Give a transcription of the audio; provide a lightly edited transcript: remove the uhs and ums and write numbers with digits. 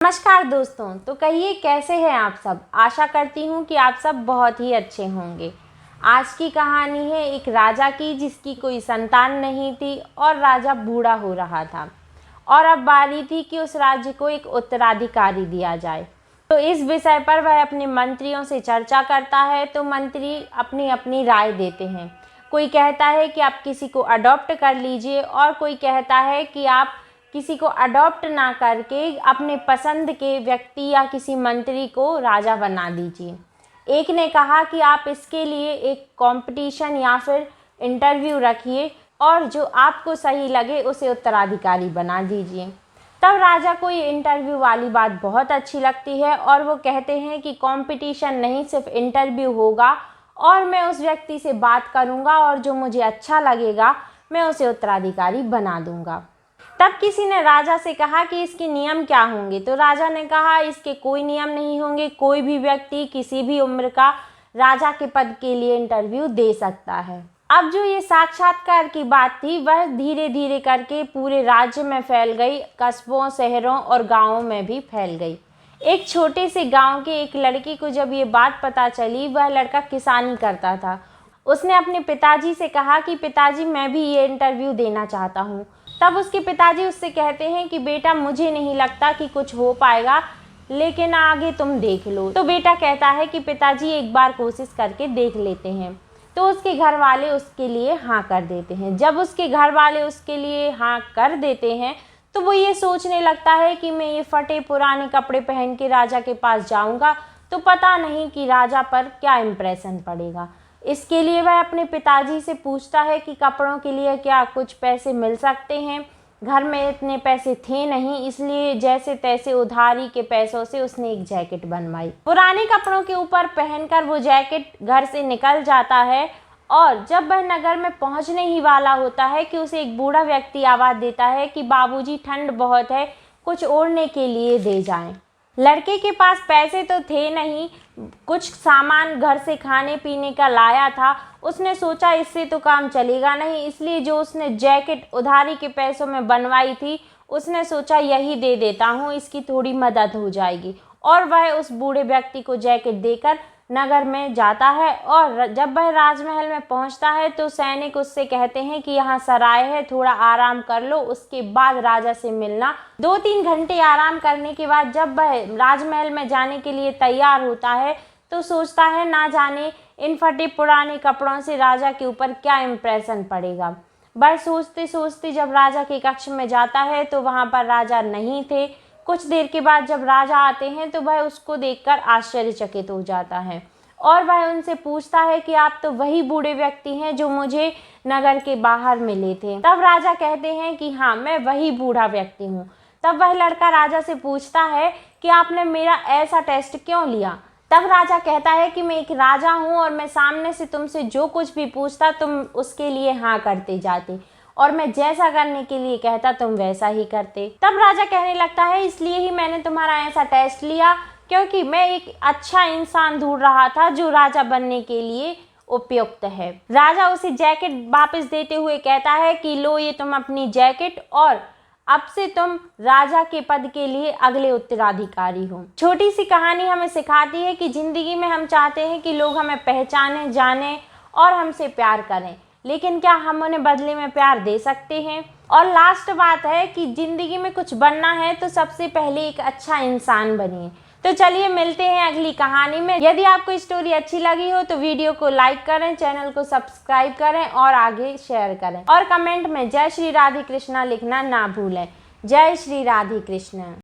नमस्कार दोस्तों, तो कहिए कैसे हैं आप सब। आशा करती हूँ कि आप सब बहुत ही अच्छे होंगे। आज की कहानी है एक राजा की जिसकी कोई संतान नहीं थी और राजा बूढ़ा हो रहा था और अब बारी थी कि उस राज्य को एक उत्तराधिकारी दिया जाए। तो इस विषय पर वह अपने मंत्रियों से चर्चा करता है। तो मंत्री अपनी अपनी राय देते हैं। कोई कहता है कि आप किसी को अडॉप्ट कर लीजिए और कोई कहता है कि आप किसी को अडॉप्ट ना करके अपने पसंद के व्यक्ति या किसी मंत्री को राजा बना दीजिए। एक ने कहा कि आप इसके लिए एक कंपटीशन या फिर इंटरव्यू रखिए और जो आपको सही लगे उसे उत्तराधिकारी बना दीजिए। तब राजा को ये इंटरव्यू वाली बात बहुत अच्छी लगती है और वो कहते हैं कि कंपटीशन नहीं, सिर्फ इंटरव्यू होगा और मैं उस व्यक्ति से बात करूँगा और जो मुझे अच्छा लगेगा मैं उसे उत्तराधिकारी बना दूँगा। तब किसी ने राजा से कहा कि इसके नियम क्या होंगे। तो राजा ने कहा इसके कोई नियम नहीं होंगे, कोई भी व्यक्ति किसी भी उम्र का राजा के पद के लिए इंटरव्यू दे सकता है। अब जो ये साक्षात्कार की बात थी वह धीरे धीरे करके पूरे राज्य में फैल गई, कस्बों, शहरों और गाँवों में भी फैल गई। एक छोटे से गाँव के एक लड़के को जब ये बात पता चली, वह लड़का किसानी करता था। उसने अपने पिताजी से कहा कि पिताजी मैं भी ये इंटरव्यू देना चाहता हूँ। तब उसके पिताजी उससे कहते हैं कि बेटा मुझे नहीं लगता कि कुछ हो पाएगा, लेकिन आगे तुम देख लो। तो बेटा कहता है कि पिताजी एक बार कोशिश करके देख लेते हैं। तो उसके घर वाले उसके लिए हाँ कर देते हैं। जब उसके घर वाले उसके लिए हाँ कर देते हैं तो वो ये सोचने लगता है कि मैं ये फटे पुराने कपड़े पहन के राजा के पास जाऊँगा तो पता नहीं कि राजा पर क्या इम्प्रेशन पड़ेगा। इसके लिए वह अपने पिताजी से पूछता है कि कपड़ों के लिए क्या कुछ पैसे मिल सकते हैं। घर में इतने पैसे थे नहीं, इसलिए जैसे तैसे उधारी के पैसों से उसने एक जैकेट बनवाई। पुराने कपड़ों के ऊपर पहनकर वो जैकेट घर से निकल जाता है और जब वह नगर में पहुंचने ही वाला होता है कि उसे एक बूढ़ा व्यक्ति आवाज़ देता है कि बाबूजी ठंड बहुत है, कुछ ओढ़ने के लिए दे जाएं। लड़के के पास पैसे तो थे नहीं, कुछ सामान घर से खाने पीने का लाया था। उसने सोचा इससे तो काम चलेगा नहीं, इसलिए जो उसने जैकेट उधारी के पैसों में बनवाई थी उसने सोचा यही दे देता हूँ, इसकी थोड़ी मदद हो जाएगी। और वह उस बूढ़े व्यक्ति को जैकेट देकर नगर में जाता है और जब वह राजमहल में पहुंचता है तो सैनिक उससे कहते हैं कि यहाँ सराय है, थोड़ा आराम कर लो, उसके बाद राजा से मिलना। 2-3 घंटे आराम करने के बाद जब वह राजमहल में जाने के लिए तैयार होता है तो सोचता है ना जाने इन फटे पुराने कपड़ों से राजा के ऊपर क्या इम्प्रेशन पड़ेगा। वह सोचते सोचते जब राजा के कक्ष में जाता है तो वहाँ पर राजा नहीं थे। कुछ देर के बाद जब राजा आते हैं तो वह उसको देखकर आश्चर्यचकित हो जाता है और वह उनसे पूछता है कि आप तो वही बूढ़े व्यक्ति हैं जो मुझे नगर के बाहर मिले थे। तब राजा कहते हैं कि हाँ, मैं वही बूढ़ा व्यक्ति हूँ। तब वह लड़का राजा से पूछता है कि आपने मेरा ऐसा टेस्ट क्यों लिया। तब राजा कहता है कि मैं एक राजा हूँ और मैं सामने से तुमसे जो कुछ भी पूछता तुम उसके लिए हाँ करते जाते और मैं जैसा करने के लिए कहता तुम वैसा ही करते। तब राजा कहने लगता है इसलिए ही मैंने तुम्हारा ऐसा टेस्ट लिया क्योंकि मैं एक अच्छा इंसान ढूंढ रहा था जो राजा बनने के लिए उपयुक्त है। राजा उसे जैकेट वापस देते हुए कहता है कि लो ये तुम अपनी जैकेट और अब से तुम राजा के पद के लिए अगले उत्तराधिकारी हो। छोटी सी कहानी हमें सिखाती है कि जिंदगी में हम चाहते हैं कि लोग हमें पहचाने, जाने और हमसे प्यार करें, लेकिन क्या हम उन्हें बदले में प्यार दे सकते हैं। और लास्ट बात है कि ज़िंदगी में कुछ बनना है तो सबसे पहले एक अच्छा इंसान बनिए। तो चलिए मिलते हैं अगली कहानी में। यदि आपको स्टोरी अच्छी लगी हो तो वीडियो को लाइक करें, चैनल को सब्सक्राइब करें और आगे शेयर करें और कमेंट में जय श्री राधे कृष्णा लिखना ना भूलें। जय श्री राधे कृष्णा।